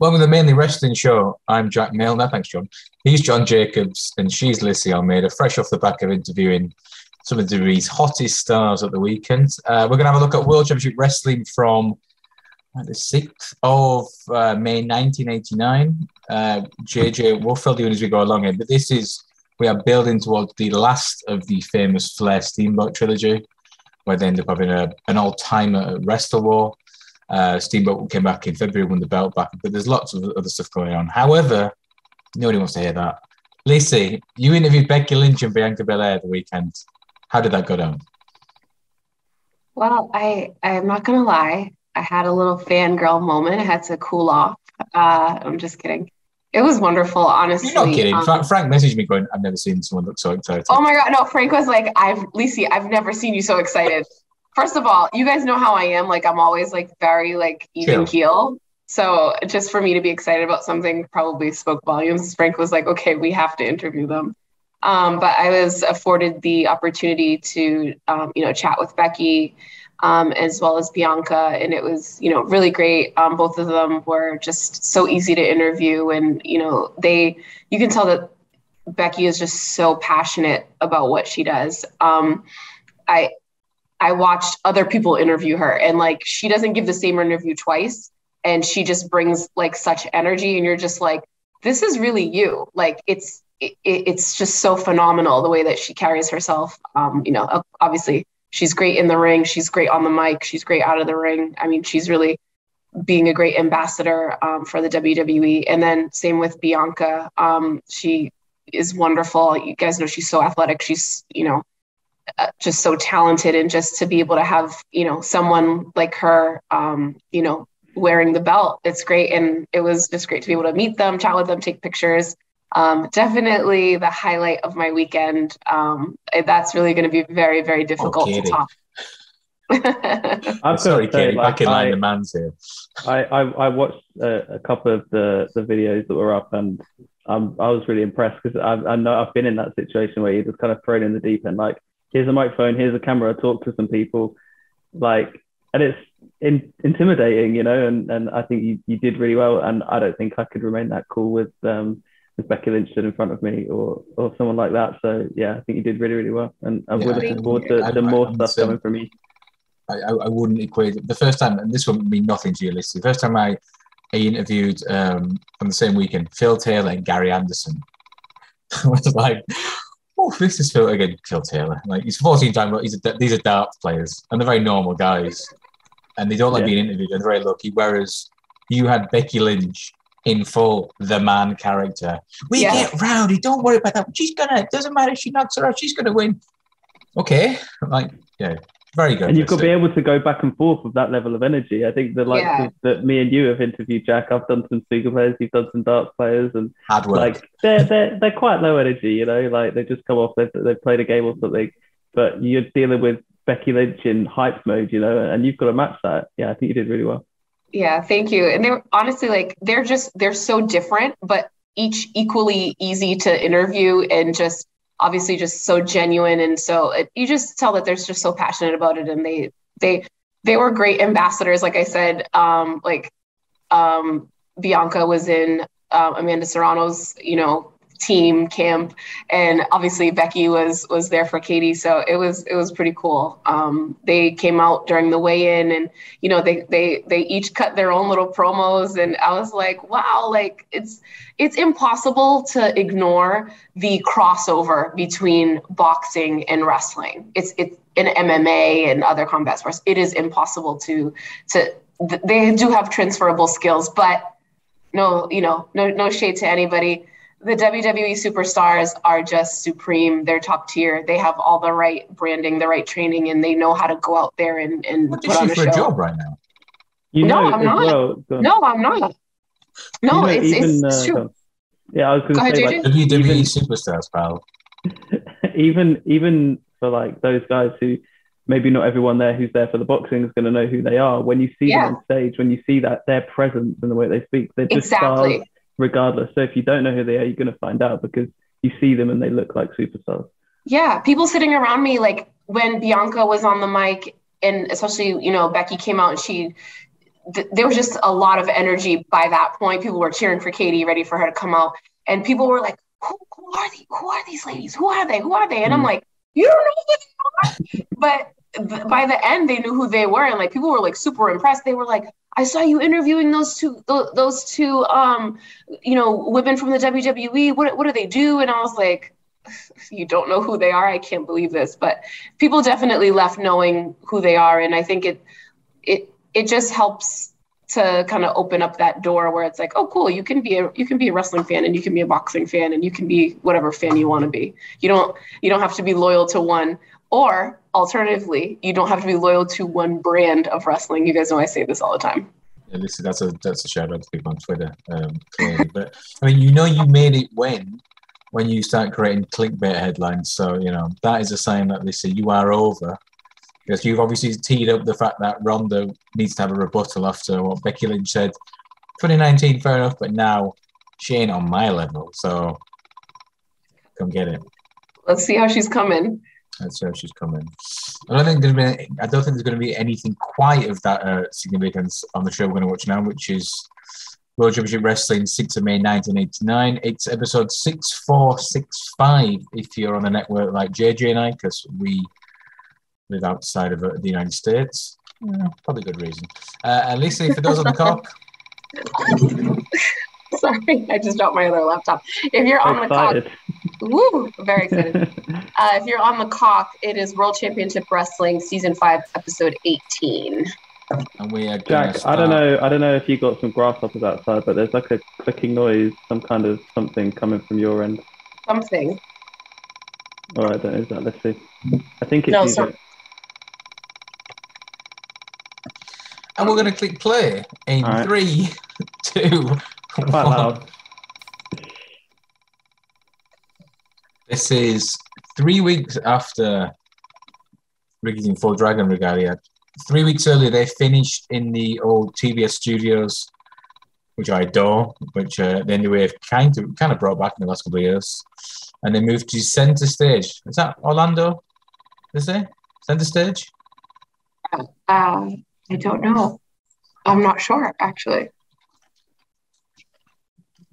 Well, with the Mainly Wrestling Show, I'm Jack Milner. Thanks, John. He's John Jacobs, and she's Lissy Almeida, fresh off the back of interviewing some of WWE's hottest stars at the weekend. We're going to have a look at World Championship Wrestling from the 6th of May 1989. JJ will fill you in as we go along here, but we are building towards the last of the famous Flair Steamboat trilogy, where they end up having an all-timer at Wrestlewar. Steamboat came back in February, won the belt back, but there's lots of other stuff going on. However, nobody wants to hear that. Lissy, you interviewed Becky Lynch and Bianca Belair the weekend. How did that go down? Well, I'm not going to lie. I had a little fangirl moment. I had to cool off. I'm just kidding. It was wonderful, honestly. You're not kidding. Frank messaged me going, I've never seen someone look so excited. Oh my God. No, Frank was like, Lissy, I've never seen you so excited. First of all, you guys know how I am. Like, I'm always like very like even keel. So just for me to be excited about something probably spoke volumes. Frank was like, okay, we have to interview them. But I was afforded the opportunity to, chat with Becky, as well as Bianca. And it was, really great. Both of them were just so easy to interview. And, you can tell that Becky is just so passionate about what she does. I watched other people interview her, and like, she doesn't give the same interview twice, and she just brings like such energy, and you're just like, this is really you. Like, it's just so phenomenal the way that she carries herself. Obviously she's great in the ring. She's great on the mic. She's great out of the ring. I mean, she's really being a great ambassador for the WWE. And then same with Bianca. She is wonderful. You guys know she's so athletic. She's, just so talented, and just to be able to have, someone like her, wearing the belt, it's great. And it was just great to be able to meet them, chat with them, take pictures. Definitely the highlight of my weekend. That's really going to be very, very difficult to top. I'm sorry, Katie, back in line, the man's here. I watched a couple of the videos that were up, and I was really impressed, because I know I've been in that situation where you're just kind of thrown in the deep end, like, here's a microphone, here's a camera, talk to some people, like, and it's intimidating, and I think you did really well, and I don't think I could remain that cool with Becky Lynch stood in front of me or someone like that. So yeah, I think you did really, really well, and we're looking forward to more stuff coming from you. I wouldn't equate it. The first time, and this wouldn't mean nothing to you, Lissy, the first time I interviewed on the same weekend, Phil Taylor and Gary Anderson. I was like, oh, this is Phil Taylor. Like, he's 14-time, but these are darts players, and they're very normal guys, and they don't like being interviewed. They're very lucky. Whereas you had Becky Lynch in full the man character. We get rowdy. Don't worry about that. It doesn't matter if she knocks her out. She's gonna win. Okay, like, yeah, very good. And you've got to be able to go back and forth with that level of energy. I think that me and you have interviewed, Jack. I've done some snooker players. You've done some darts players, and like, they're quite low energy. Like, they just come off. They've played a game or something, but you're dealing with Becky Lynch in hype mode, and you've got to match that. Yeah, I think you did really well. Yeah, thank you. And they're honestly, like, they're so different, but each equally easy to interview, and just obviously just so genuine. And so you just tell that they're just so passionate about it. And they were great ambassadors. Like I said, Bianca was in Amanda Serrano's, team camp, and obviously Becky was there for Katie. So it was pretty cool. They came out during the weigh-in, and they each cut their own little promos, and I was like, wow, like, it's impossible to ignore the crossover between boxing and wrestling. It's in MMA and other combat sports. It is impossible to they do have transferable skills, but no shade to anybody. The WWE superstars are just supreme. They're top tier. They have all the right branding, the right training, and they know how to go out there and put on a show. For a job right now? I'm not. No, I'm not. No, it's true. Yeah, I was going to say, like, WWE superstars, pal. even for like those guys who maybe not everyone there who's there for the boxing is going to know who they are. When you see them on stage, when you see that their presence and the way they speak, they're just stars regardless. So if you don't know who they are, you're going to find out because you see them and they look like superstars. Yeah, people sitting around me, like when Bianca was on the mic, and especially, Becky came out and there was just a lot of energy by that point. People were cheering for Katie, ready for her to come out. And people were like, who are these ladies? Who are they? And I'm like, you don't know who they are? But by the end, they knew who they were. And like, people were like super impressed. They were like, I saw you interviewing those two, women from the WWE. What do they do? And I was like, you don't know who they are? I can't believe this. But people definitely left knowing who they are. And I think it just helps to kind of open up that door where it's like, oh, cool, you can be a wrestling fan, and you can be a boxing fan, and you can be whatever fan you want to be. You don't have to be loyal to one, or alternatively, you don't have to be loyal to one brand of wrestling. You guys know I say this all the time. Yeah, listen, that's a shout out to people on Twitter. Clearly. But I mean, you made it when you start creating clickbait headlines. So that is a sign that listen, you are over. Because you've obviously teed up the fact that Ronda needs to have a rebuttal after what Becky Lynch said. 2019, fair enough, but now she ain't on my level, so come get it. Let's see how she's coming. Let's see how she's coming. I don't think there's going to be anything quite of that significance on the show we're going to watch now, which is World Championship Wrestling, 6th of May, 1989. It's episode 6465 if you're on a network like JJ and I, because we live outside of the United States. Probably good reason. And Lissy, for those on the cock. Sorry, I just dropped my other laptop. If you're on the cock, very excited. If you're on the cock, it is World Championship Wrestling, Season 5, Episode 18. And we are Jack, I don't know if you got some grasshoppers outside, but there's like a clicking noise, some kind of something coming from your end. Something. All right, then is that Lissy? I think it's no, sir. And we're going to click play in 3, 2, 1. Quite loud. This is 3 weeks after Ricky's in Full Dragon Regalia. 3 weeks earlier, they finished in the old TBS studios, which I adore, which the NWA kind of brought back in the last couple of years. And they moved to Center Stage. Is that Orlando? Is it? Center Stage? I don't know. I'm not sure, actually.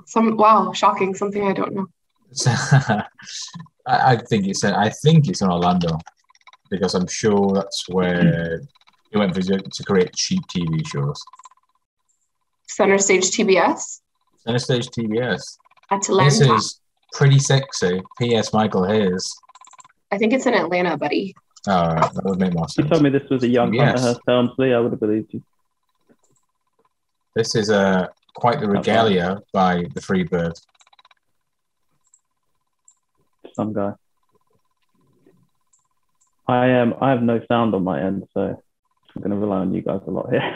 Shocking. Something I don't know. I think it's in Orlando, because I'm sure that's where he went to create cheap TV shows. Center Stage TBS? Center Stage TBS. Atlanta. This is Pretty Sexy. P.S. Michael Hayes. I think it's in Atlanta, buddy. Oh, right. That would make more sense. You told me this was a young Hunter Hearst Helmsley, I would have believed you. This is quite the regalia by the Freebird. Some guy. I have no sound on my end, so I'm going to rely on you guys a lot here.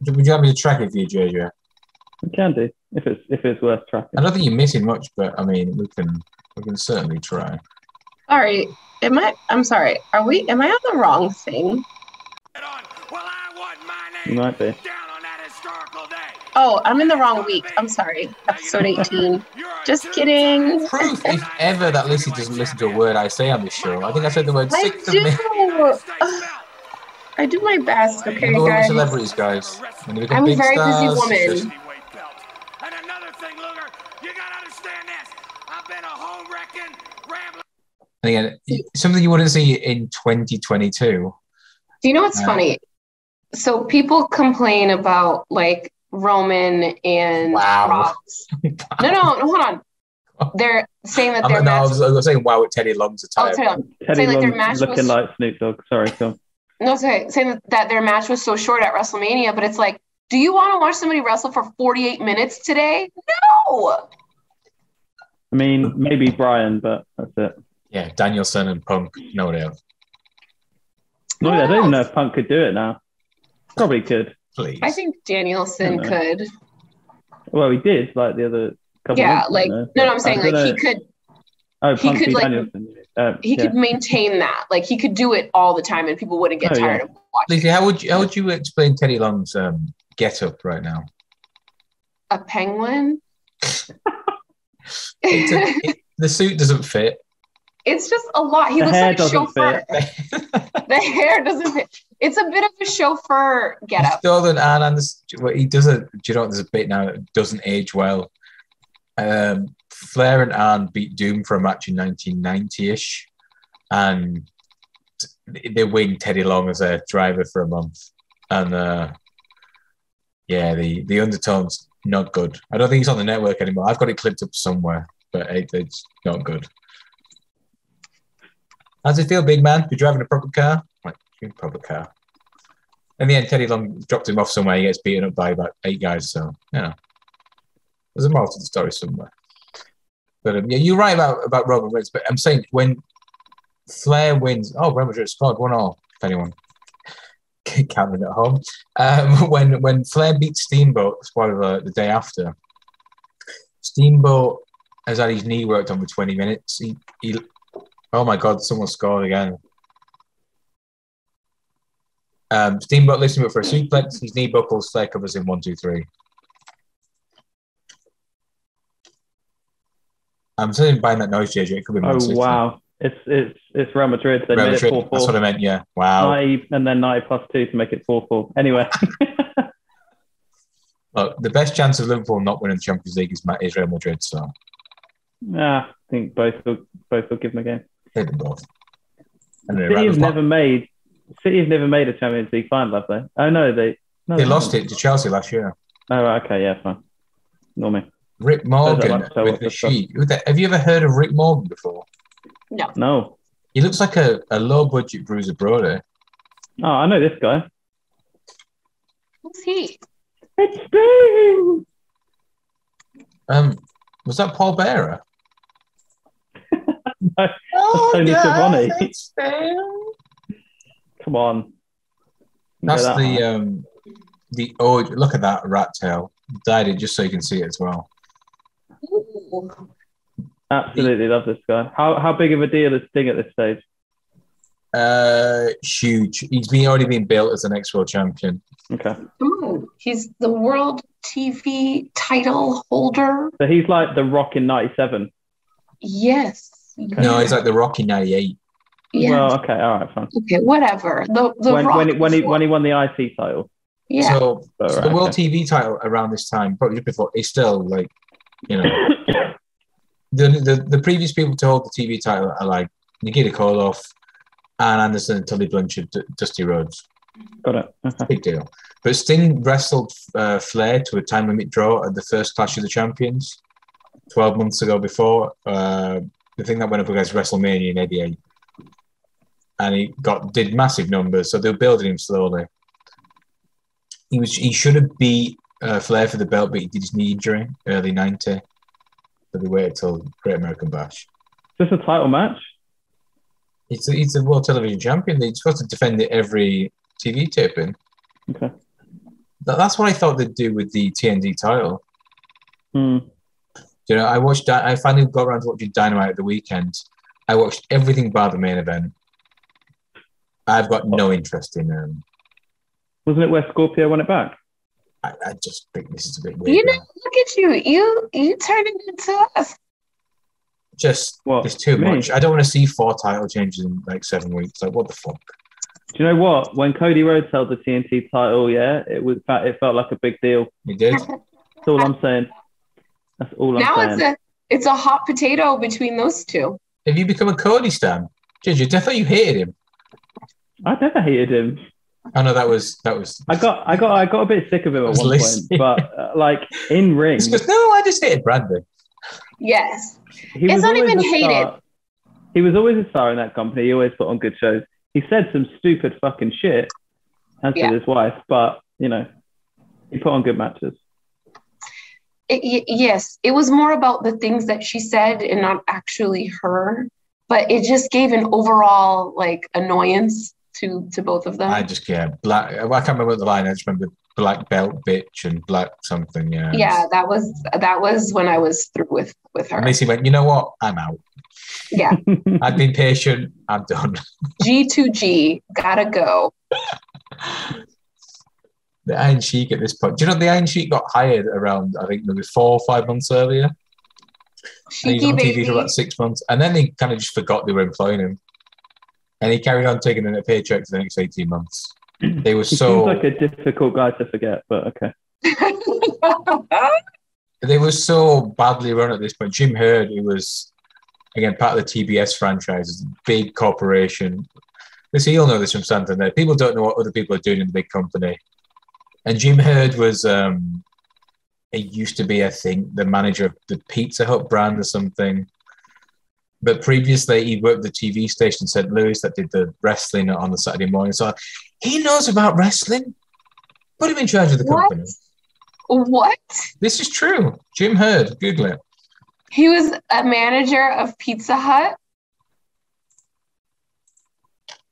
Would you have me to track it for you, JJ? We can do if it's worth tracking. I don't think you're missing much, but I mean, we can certainly try. Sorry, I'm sorry. Am I on the wrong thing? You might be. Oh, I'm in the wrong week. I'm sorry. Episode 18. Just kidding. Proof, if ever, that Lissy doesn't listen to a word I say on this show. I think I said the word 6th of May. I do my best, okay, We're guys? Celebrities, guys. I'm a very busy woman. And another thing, Luger, you gotta understand this. I've been a home-wrecking, rambling. Again, something you wouldn't see in 2022. Do you know what's funny? So people complain about like Roman and Ross. No, hold on. They're saying that their match. I was saying wow at Teddy Long's attire. Teddy Long like their match looking like Snoop Dogg. Sorry, Phil. No, saying that their match was so short at WrestleMania, but it's like, do you want to watch somebody wrestle for 48 minutes today? No. I mean, maybe Brian, but that's it. Yeah, Danielson and Punk, nobody else. No, I don't even know if Punk could do it now. Probably could. Please. I think Danielson could. Well, he did, like the other couple of weeks, I'm saying like he could. Oh, Punk he could like Danielson. He could maintain that. Like he could do it all the time, and people wouldn't get tired of watching. Lizzie, how would you explain Teddy Long's get up right now? A penguin. The suit doesn't fit. It's just a lot. He looks like a chauffeur. The hair doesn't fit. It's a bit of a chauffeur He's getup. stolen Anne, and he does a. Do you know what? There's a bit now that doesn't age well. Flair and Anne beat Doom for a match in 1990-ish, and they win Teddy Long as a driver for a month. And the undertone's not good. I don't think it's on the network anymore. I've got it clipped up somewhere, but it's not good. How does it feel, big man? You're driving a proper car? Like, proper car. In the end, Teddy Long dropped him off somewhere. He gets beaten up by about 8 guys. So, there's a moral to the story somewhere. But you're right about Roman Reigns. But I'm saying when Flair wins, Roman Reigns scored 1-1. If anyone counting at home, when Flair beat Steamboat, spoiler alert, the day after, Steamboat has had his knee worked on for 20 minutes. He oh my God, someone scored again. Steamboat lifts him up for a suplex. His knee buckles. Flair covers him 1, 2, 3. I'm saying buying that noise, JJ. It could be Man City. Wow. It's Real Madrid. They Real made Madrid. it 4-4. That's what I meant, yeah. Wow. 90, and then 90 plus 2 to make it 4-4. Anyway. Look, the best chance of Liverpool not winning the Champions League is Real Madrid, so. I think both will give them a game. Hit them both. City have never made a Champions League final, have they? Oh, no, they lost it to Chelsea last year. Oh, okay, yeah, fine. Ignore me. Rick Morgan with the sheet. Have you ever heard of Rick Morgan before? No. He looks like a low-budget Bruiser Brody. Oh, I know this guy. Who's he? It's Steve! Was that Paul Bearer? No, Tony Schiavone. Come on. That's the look at that rat tail. Dyed it just so you can see it as well. Ooh. Absolutely love this guy. How big of a deal is Sting at this stage? Huge. He's already been built as the next world champion. Okay. Ooh, he's the world TV title holder. So he's like the Rock in '97. Yes. Okay. No, he's like the Rock in '98. Yeah. Well, okay, all right, fine. Okay, whatever. The when he won the IC title. Yeah. So the world TV title around this time, probably just before, is still like, the previous people to hold the TV title are like Nikita Koloff, Arn Anderson, Tully Blanchard, Dusty Rhodes. Got it. Okay. Big deal. But Sting wrestled Flair to a time limit draw at the first Clash of the Champions 12 months ago before. The thing that went up against WrestleMania in '88. And he did massive numbers, so they were building him slowly. He should have beat Flair for the belt, but he did his knee injury early '90. So they waited till Great American Bash. Just a title match? He's a world television champion. They're supposed to defend it every TV taping. Okay. That's what I thought they'd do with the TNT title. I finally got around to watching Dynamite at the weekend. I watched everything bar the main event. I've got no interest in them. Wasn't it where Scorpio won it back? I just think this is a bit weird. Look at you. You turned it into us. It's too much. I don't want to see 4 title changes in like 7 weeks. Like, what the fuck? Do you know what? When Cody Rhodes held the TNT title, it felt like a big deal. He did. That's all I'm saying. That's all I'm saying. Now it's a hot potato between those two. Have you become a Cody stan? Jeez, I thought you hated him. I never hated him. I know that was. I got a bit sick of him at one Lissy. point, but like in ring. No, I just hated Bradley. Yes, it's not even hated. He was always a star in that company. He always put on good shows. He said some stupid fucking shit, as did his wife, but he put on good matches. Yes, it was more about the things that she said and not actually her, but it just gave an overall annoyance to both of them. I just black. I can't remember what the line. I just remember black belt bitch and black something. Yeah. Yeah, that was when I was through with her. And Lissy went, you know what? I'm out. Yeah. I've been patient. I'm done. G2G, gotta go. The Iron Sheik at this point. Do you know the Iron Sheik got hired around, I think, maybe 4 or 5 months earlier? And he's on TV for about 6 months. And then they kind of just forgot they were employing him. And he carried on taking a paycheck for the next 18 months. They were He so seems like a difficult guy to forget, but okay. they were so badly run at this point. Jim Herd, who was again part of the TBS franchise, is a big corporation. Listen, you'll know this from Santander. People don't know what other people are doing in the big company. And Jim Herd was, it used to be, I think, the manager of the Pizza Hut brand or something. But previously, he worked at the TV station in St. Louis that did the wrestling on the Saturday morning. So he knows about wrestling. Put him in charge of the company. What? This is true. Jim Herd, Google it. He was a manager of Pizza Hut.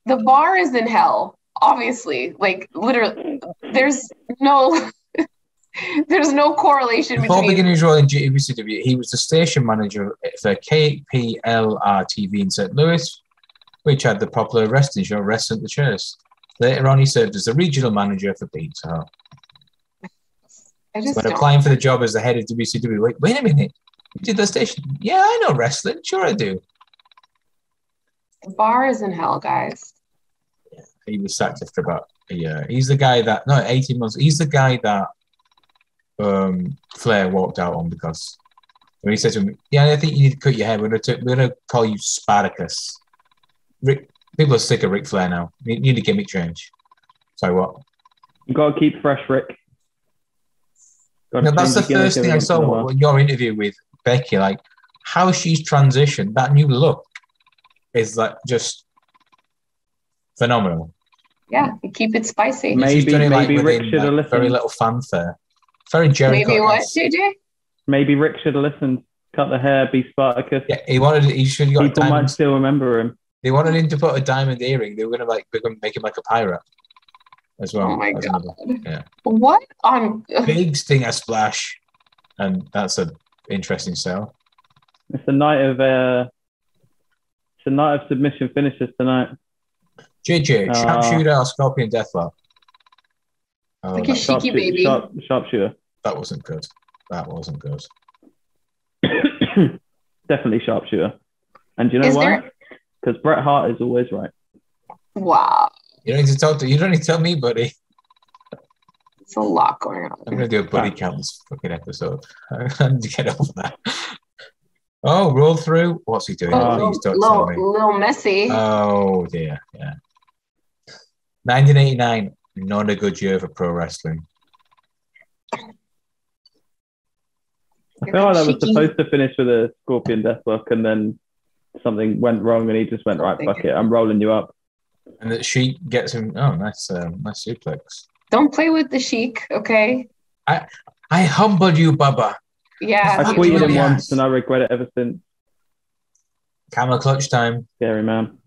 The bar is in hell, obviously. Like, literally, there's no correlation Before between. beginning his role in WCW, he was the station manager for KPLR TV in St. Louis, which had the popular wrestling show Wrestling the Chairs. Later on, he served as the regional manager for Pizza Hut. When applying for the job as the head of WCW, wait a minute, you did the station? Yeah, I know wrestling. Sure, I do. The bar is in hell, guys. Yeah, he was sacked after about a year. He's the guy that 18 months. He's the guy that Flair walked out on because when he said to him, "Yeah, I think you need to cut your hair. We're gonna call you Spartacus." People are sick of Ric Flair now. You need a gimmick change. So what? You got to keep fresh, Rick. No, that's the first thing I saw when your interview with Becky, like how she's transitioned. That new look is like just phenomenal. Yeah, you keep it spicy. Maybe Rick should have listened. Very little fanfare. Very Jericho. Maybe what, JJ? Maybe Rick should have listened. Cut the hair, be Spartacus. Yeah, he should have got. People might still remember him. They wanted him to put a diamond earring. They were gonna make him like a pirate as well. Oh my god! Yeah. What on? Big stinger splash, and that's an interesting sell. It's a night of submission finishes tonight. JJ, sharpshooter or scorpion deathlock? Like a cheeky baby. Sharpshooter. That wasn't good. Definitely sharpshooter. And do you know why? Because Bret Hart is always right. Wow. You don't need to tell me, buddy. It's a lot going on. I'm going to do a buddy count this fucking episode. I need to get over that. Oh, roll through. What's he doing? Please don't tell me. Little messy. Oh, dear. Yeah. 1989, not a good year for pro wrestling. I feel like that was supposed to finish with a Scorpion Deathlock, and then something went wrong, and he just went, right, fuck it, I'm rolling you up. And that Sheik gets him. Oh, nice suplex. Don't play with the Sheik, okay? I humbled you, Bubba. Yeah. I tweeted him once, and I regret it ever since. Camel clutch time. Scary man.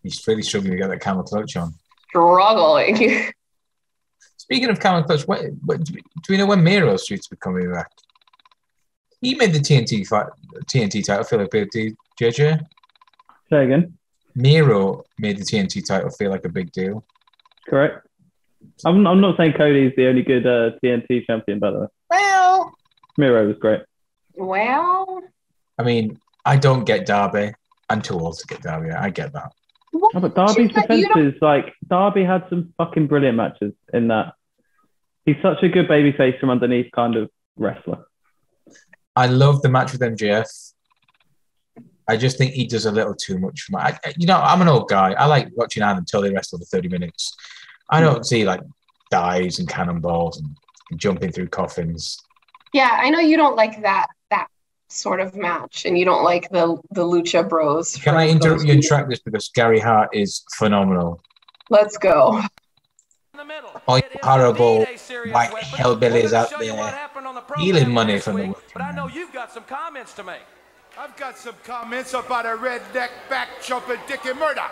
He's really struggling to get that camel clutch on. Struggling. Speaking of camel clutch, do we know when Miro's due to be coming back? He made the TNT title feel like a big deal, JJ. Say again. Miro made the TNT title feel like a big deal. Correct. I'm not saying Cody's the only good TNT champion, by the way. Well. Miro was great. Well. I mean, I don't get Darby. I'm too old to get Darby. I get that. Oh, but Darby's defenses, like, Darby had some fucking brilliant matches in that. He's such a good babyface from underneath kind of wrestler. I love the match with MJF. I just think he does a little too much for my. I'm an old guy. I like watching Adam Tully wrestle for 30 minutes. I don't see like dives and cannonballs and jumping through coffins. Yeah, I know you don't like that sort of match, and you don't like the Lucha Bros. Can I interrupt you and track this because Gary Hart is phenomenal. Let's go. All you horrible white hellbillies out there stealing money from the. But I know you've got some comments to make. I've got some comments about a redneck back-jumping Dickie Murdoch.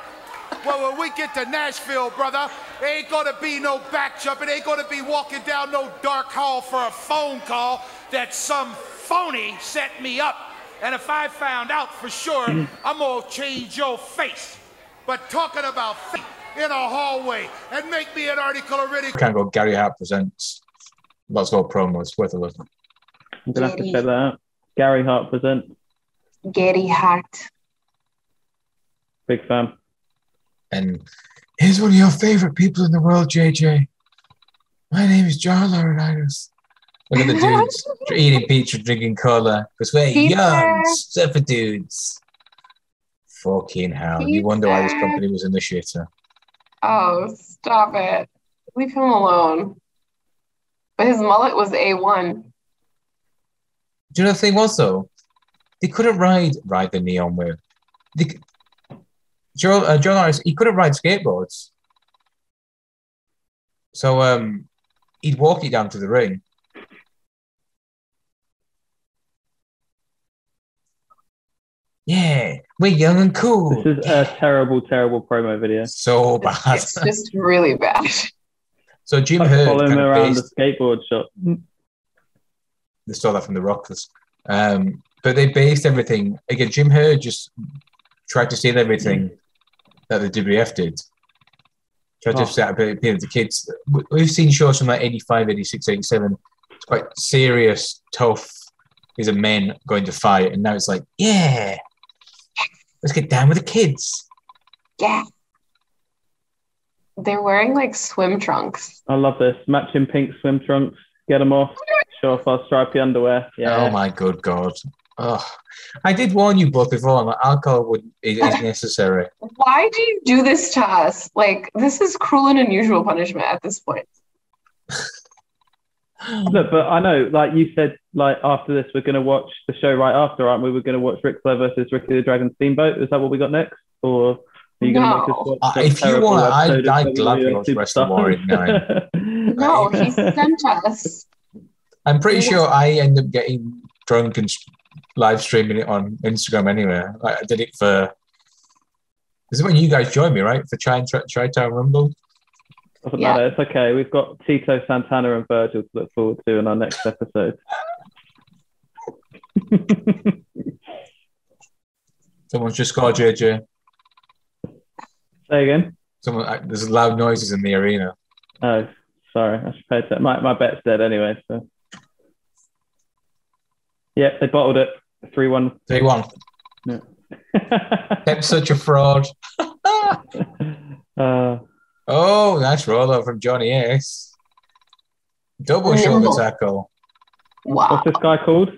Well, when we get to Nashville, brother, there ain't gonna be no back-jumping. Ain't gonna be walking down no dark hall for a phone call that some phony set me up. And if I found out for sure, I'm gonna change your face. But talking about fate in a hallway and make me an article already. Can't go. Gary Hart presents. Lots of old promos. Worth a listen. I'm gonna have to check that out. Gary Hart presents. Gary Hart. Big fan. And Here's one of your favorite people in the world, JJ. My name is John Laurinaitis. Look at the dudes eating pizza, drinking cola. Because we're young, surfer dudes. Fucking hell. You wonder why this company was in the shitter. Oh, stop it. Leave him alone. But his mullet was A1. Do you know the thing was, though? They couldn't ride the neon wave. John Harris, he couldn't ride skateboards. So he'd walk it down to the ring. Yeah, we're young and cool. This is a terrible, terrible promo video. So bad. It's just really bad. So Jim Herd following him around based, the skateboard shop. They stole that from the Rockers. But they based everything. Again, Jim Herd just tried to steal everything that the WWF did. Tried to set up appeal to kids. We've seen shows from like 85, 86, 87. It's quite serious, tough. These are men going to fight. And now it's like, yeah, let's get down with the kids. Yeah. They're wearing like swim trunks. I love this. Matching pink swim trunks. Get them off. Show off our stripy underwear. Yeah. Oh my good God. Oh, I did warn you both before. Like, alcohol is necessary. Why do you do this to us? Like, this is cruel and unusual punishment at this point. Look, but I know, like you said, like after this, we're going to watch the show right after, aren't we? We're going to watch Ric Flair versus Ricky the Dragon Steamboat. Is that what we got next? Or are you going to make us watch if you want, I'd gladly watch Wrestlewar in 9. No, he sent us. I'm pretty sure I end up getting drunk and live streaming it on Instagram anyway. I did it for... This is when you guys joined me, right? For Chi-Town Rumble? Doesn't matter. It's okay. We've got Tito, Santana, and Virgil to look forward to in our next episode. Someone's just called JJ. Say again? There's loud noises in the arena. Oh, sorry. I should pay attention. My bet's dead anyway. So. Yeah, they bottled it. 3-1. 3-1. Yeah. Pep's such a fraud. Oh, nice rollout from Johnny Ace. Double shoulder tackle. Wow. What's this guy called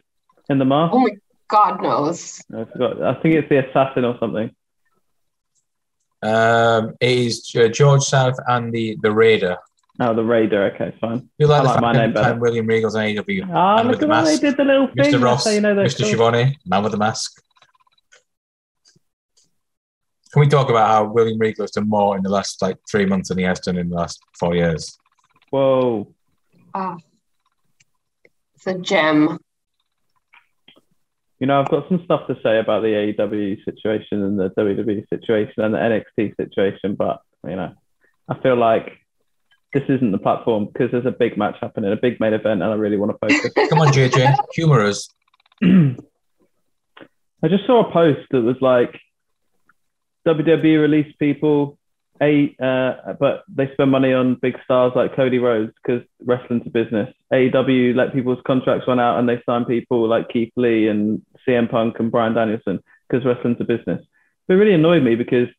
in the mask? Oh my God knows. I forgot. I think it's the assassin or something. It is George South and the Raider. Oh, the Raider. Okay, fine. You like I the like my fact name that better. William Regal's on AEW. Ah, look at that. They did the little thing. Mr. Ross, you know Mr. cool. Schiavone, man with the mask. Can we talk about how William Regal has done more in the last 3 months than he has done in the last 4 years? Whoa. It's a gem. You know, I've got some stuff to say about the AEW situation and the WWE situation and the NXT situation, but, you know, I feel like this isn't the platform because there's a big match happening, a big main event, and I really want to focus. Come on, JJ, humour us. I just saw a post that was like, WWE released people, but they spend money on big stars like Cody Rhodes because wrestling's a business. AEW let people's contracts run out and they sign people like Keith Lee and CM Punk and Bryan Danielson because wrestling's a business. It really annoyed me because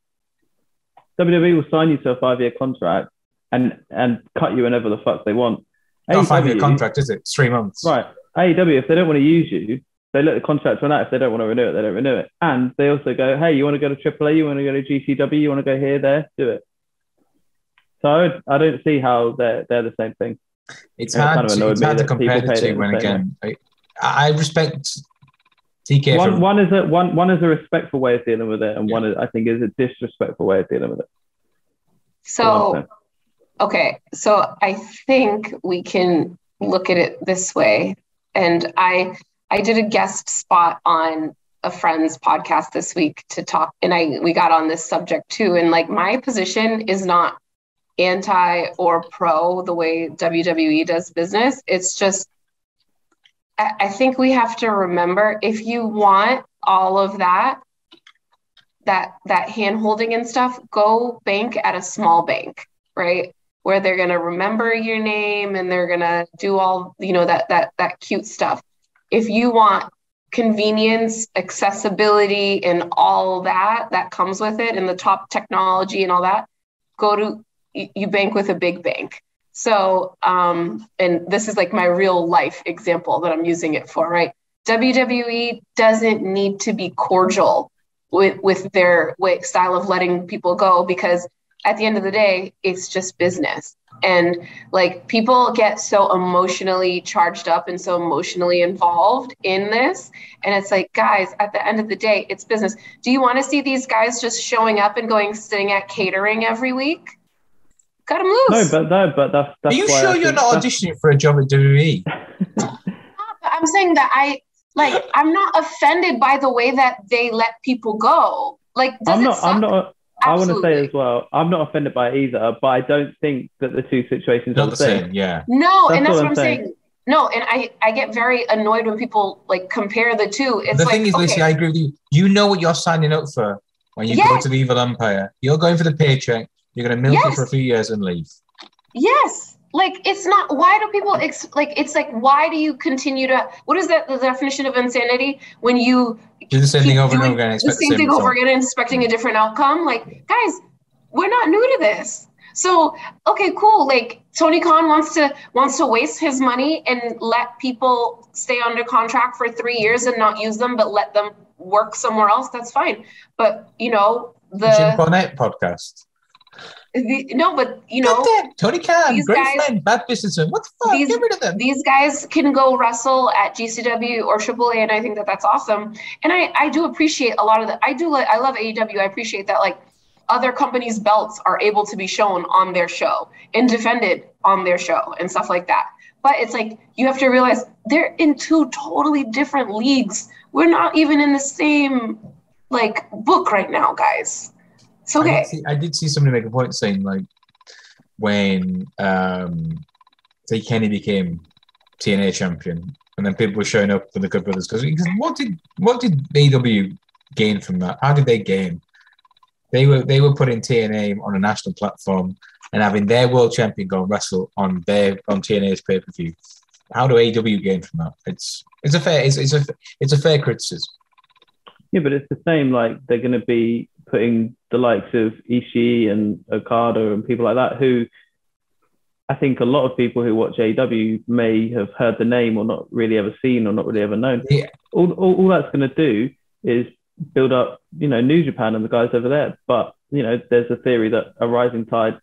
WWE will sign you to a 5-year contract and cut you whenever the fuck they want. Not a 5-year contract, is it? It's 3 months. Right. AEW, if they don't want to use you, they let the contract run out. If they don't want to renew it, they don't renew it. And they also go, hey, you want to go to AAA? You want to go to GCW? You want to go here, there? Do it. So I don't see how they're the same thing. It's hard to compare the two when, again, I respect TK. One is a respectful way of dealing with it, and one is, I think, is a disrespectful way of dealing with it. So, okay. So I think we can look at it this way. And I did a guest spot on a friend's podcast this week to talk, and we got on this subject too. And like, my position is not anti or pro the way WWE does business. It's just, I think we have to remember, if you want all of that hand holding and stuff, go bank at a small bank, right? Where they're going to remember your name and they're going to do all, that cute stuff. If you want convenience, accessibility, and all that comes with it, and the top technology and all that, you bank with a big bank. So, and this is like my real life example that I'm using it for, right? WWE doesn't need to be cordial with their style of letting people go, because at the end of the day, it's just business. And like, people get so emotionally charged up and so emotionally involved in this. And it's like, guys, at the end of the day, it's business. Do you want to see these guys just showing up and sitting at catering every week? Cut them loose. But that's Are you sure you're not auditioning for a job at WWE? I'm saying that I'm not offended by the way that they let people go. Like, I want to say as well, I'm not offended by it either, but I don't think that the two situations are the same. Yeah. No, that's what I'm saying. No, and I get very annoyed when people like compare the two. It's the thing is, Lissy, I agree with you. You know what you're signing up for when you go to the Evil Empire. You're going for the paycheck. You're going to milk it for a few years and leave. Yes. Like, it's not, why do people, it's like, why do you continue to, what is that, the definition of insanity? When you do the same thing over and over again. The same thing over again and expecting a different outcome. Like, guys, we're not new to this. So, okay, cool. Like, Tony Khan wants to waste his money and let people stay under contract for 3 years and not use them, but let them work somewhere else. That's fine. But, you know, the Jim Cornette podcast. Tony Khan, great friend, bad businessman. What the fuck? Get rid of them. These guys can go wrestle at GCW or AAA, and I think that that's awesome. And I do appreciate a lot of that. I love AEW. I appreciate that, like, other companies' belts are able to be shown on their show and defended on their show and stuff like that. But it's like, you have to realize they're in two totally different leagues. We're not even in the same like book right now, guys. It's okay. I did see somebody make a point saying, like, when say Kenny became TNA champion, and then people were showing up for the Good Brothers, because what did AEW gain from that? How did they gain? They were putting TNA on a national platform and having their world champion go and wrestle on TNA's pay-per-view. How do AEW gain from that? It's a fair criticism. Yeah, but it's the same. Like, they're going to be putting the likes of Ishii and Okada and people like that, who I think a lot of people who watch AEW may have heard the name or not really ever seen or not really ever known. Yeah. All that's going to do is build up, New Japan and the guys over there. But, there's a theory that a rising tide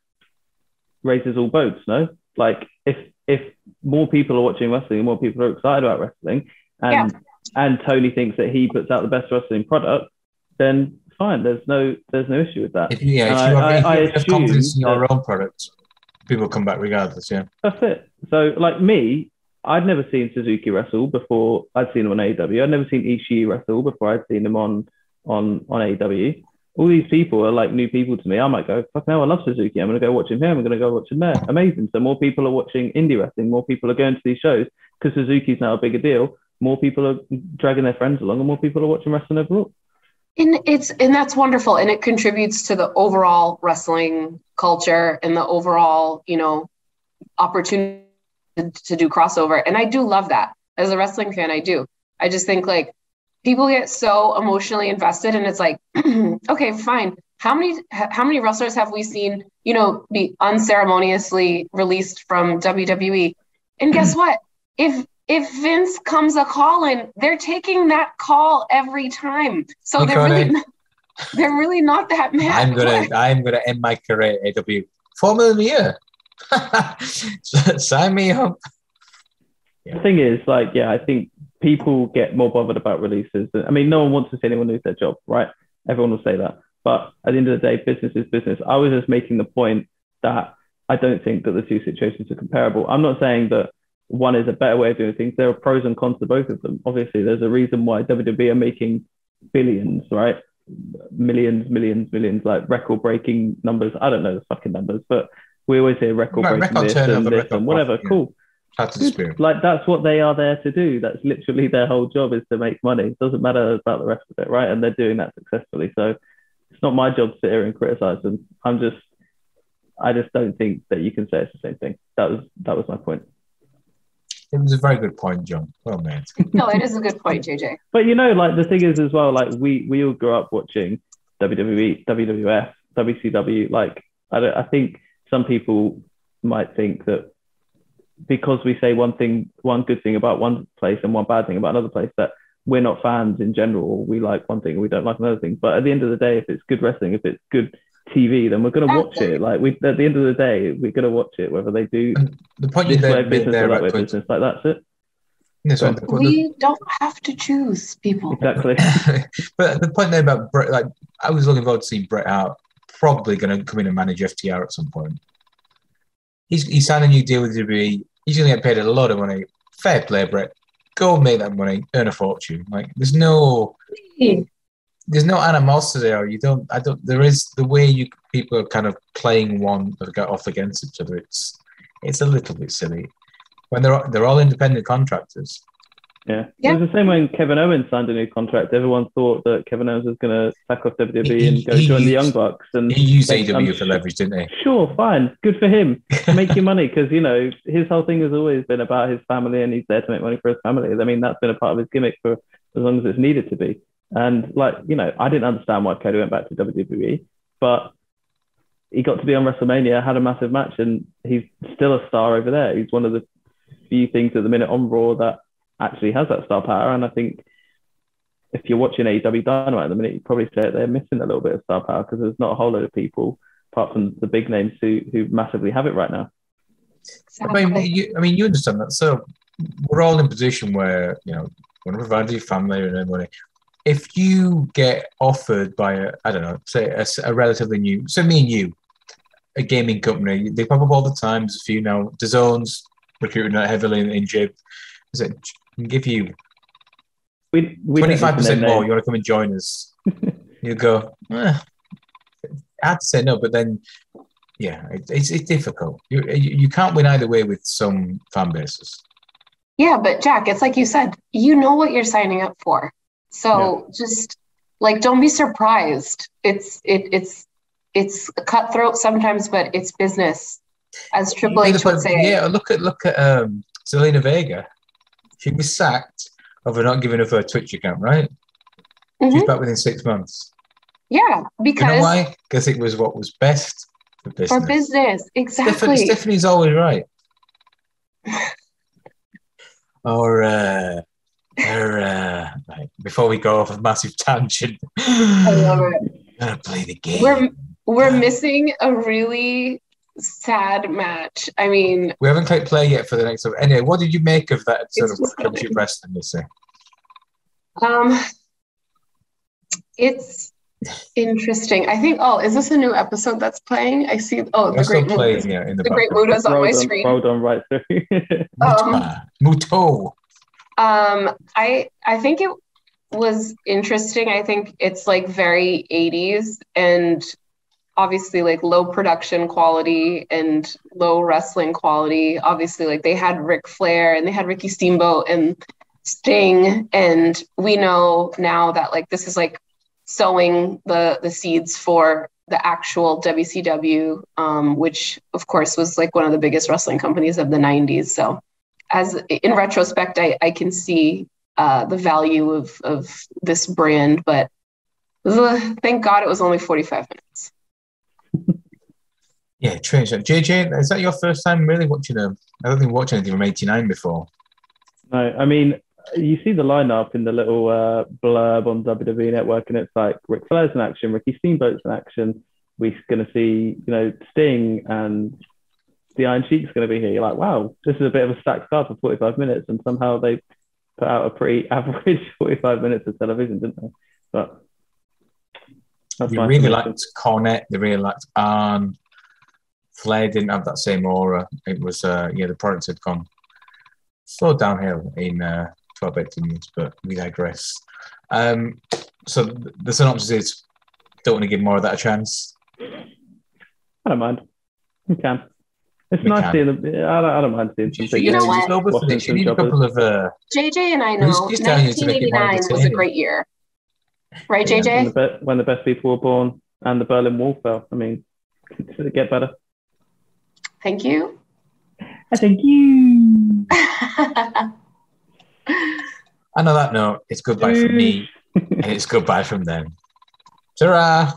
raises all boats, no? Like, if more people are watching wrestling and more people are excited about wrestling, and Tony thinks that he puts out the best wrestling product, then fine, there's no issue with that. If you have confidence in your own product, people come back regardless. Yeah, that's it. So, like me, I'd never seen Suzuki wrestle before I'd seen him on AEW. I'd never seen Ishii wrestle before I'd seen him on AEW. All these people are like new people to me. I might go, fuck no, I love Suzuki. I'm going to go watch him here. I'm going to go watch him there. Amazing. So more people are watching indie wrestling. More people are going to these shows because Suzuki's now a bigger deal. More people are dragging their friends along, and more people are watching wrestling overall. And that's wonderful, and it contributes to the overall wrestling culture and the overall, opportunity to do crossover. And I do love that as a wrestling fan. I do. I just think, like, people get so emotionally invested, and it's like, okay, fine. How many wrestlers have we seen, be unceremoniously released from WWE? And guess what? If Vince comes a calling, they're taking that call every time. So they're really not that mad. I'm gonna end my career at AW. $4 million a year. Sign me up. Yeah. The thing is, I think people get more bothered about releases. I mean, no one wants to see anyone lose their job, right? Everyone will say that. But at the end of the day, business is business. I was just making the point that I don't think that the two situations are comparable. I'm not saying that one is a better way of doing things. There are pros and cons to both of them. Obviously, there's a reason why WWE are making billions, right? Millions, like record-breaking numbers. I don't know the fucking numbers, but we always hear record-breaking this and whatever. Yeah. Cool. Like, that's what they are there to do. That's literally their whole job, is to make money. It doesn't matter about the rest of it, right? And they're doing that successfully. So it's not my job to sit here and criticize them. I just don't think that you can say it's the same thing. That was my point. It was a very good point, John. Well made. No, it is a good point, JJ. But like, the thing is as well, like, we all grew up watching WWE, WWF, WCW. Like, I think some people might think that because we say one good thing about one place and one bad thing about another place, that we're not fans in general. We like one thing and we don't like another thing. But at the end of the day, if it's good wrestling, if it's good TV, then we're going to watch it. Like at the end of the day, we're going to watch it, whether they do the point you made there about business, like that's it. We don't have to choose people. Exactly. But the point there about Bret, like I was looking forward to seeing Bret Hart probably going to come in and manage FTR at some point. He signed a new deal with WWE. He's going to get paid a lot of money. Fair play, Bret. Go make that money, earn a fortune. Like there's no animosity, or there is the way people are kind of playing one that got off against each other. It's a little bit silly when they're all independent contractors. Yeah. It was the same when Kevin Owens signed a new contract. Everyone thought that Kevin Owens was going to sack off WWE and go join the Young Bucks. And he used AEW for leverage, didn't he? Sure, fine. Good for him. Make your money, because, his whole thing has always been about his family, and he's there to make money for his family. I mean, that's been a part of his gimmick for as long as it's needed to be. And, I didn't understand why Cody went back to WWE, but he got to be on WrestleMania, had a massive match, and he's still a star over there. He's one of the few things at the minute on Raw that actually has that star power. And I think if you're watching AEW Dynamite at the minute, you'd probably say they're missing a little bit of star power, because there's not a whole load of people apart from the big names who massively have it right now. I mean, you understand that. So we're all in a position where, want to provide your family and everybody. If you get offered by a relatively new, so me and you, a gaming company, they pop up all the time. There's a few now. DAZN's recruiting heavily in JIP. Can give you 25% more. You want to come and join us? You go. I have to say no, but then, it's difficult. You can't win either way with some fan bases. Yeah, but Jack, it's like you said. You know what you're signing up for, so just don't be surprised. It's cutthroat sometimes, but it's business, as Triple H would say. Yeah, look at Zelina Vega. She was sacked over not giving up her Twitch account, right? Mm-hmm. She's back within 6 months. Yeah, because... You know why? Because it was what was best for business. For business, exactly. Stephanie's always right. Right, before we go off a massive tangent. I love it. Gotta play the game. We're missing a really sad match. I mean, we haven't clicked play yet for the next one. Anyway, what did you make of that sort of Championship Wrestling, Lissy? It's interesting. I think. Oh, is this a new episode that's playing? I see. Oh, the Great Mood. Yeah, in the Great Mood is on my screen. Rolled on right through. Muto. I think it was interesting. I think it's very 80s and obviously low production quality and low wrestling quality. Obviously they had Ric Flair and they had Ricky Steamboat and Sting, and we know now that this is sowing the seeds for the actual WCW, which of course was one of the biggest wrestling companies of the 90s. So as in retrospect, I can see the value of this brand, but thank God it was only 45 minutes. Yeah, strange. JJ, is that your first time really watching I don't think watching anything from '89 before. No, I mean, you see the lineup in the little blurb on WWE Network, and it's Ric Flair's in action, Ricky Steamboat's in action. We're going to see, Sting, and the Iron Sheik's going to be here. You're like, wow, this is a bit of a stacked card for 45 minutes, and somehow they put out a pretty average 45 minutes of television, didn't they? But they really liked Cornette. They really liked Arn. Flair didn't have that same aura. It was, the products had gone slow downhill in 12, 18 years, but we digress. So the synopsis is, don't want to give more of that a chance. I don't mind. You can. It's nice seeing them. I don't mind seeing some things. You know what? You need a couple of... JJ and I know 1989 was a great year. Right, JJ? Yeah, when the best people were born and the Berlin Wall fell. I mean, did it get better? Thank you. Thank you. And on that note, it's goodbye from me, and it's goodbye from them. Ta-ra!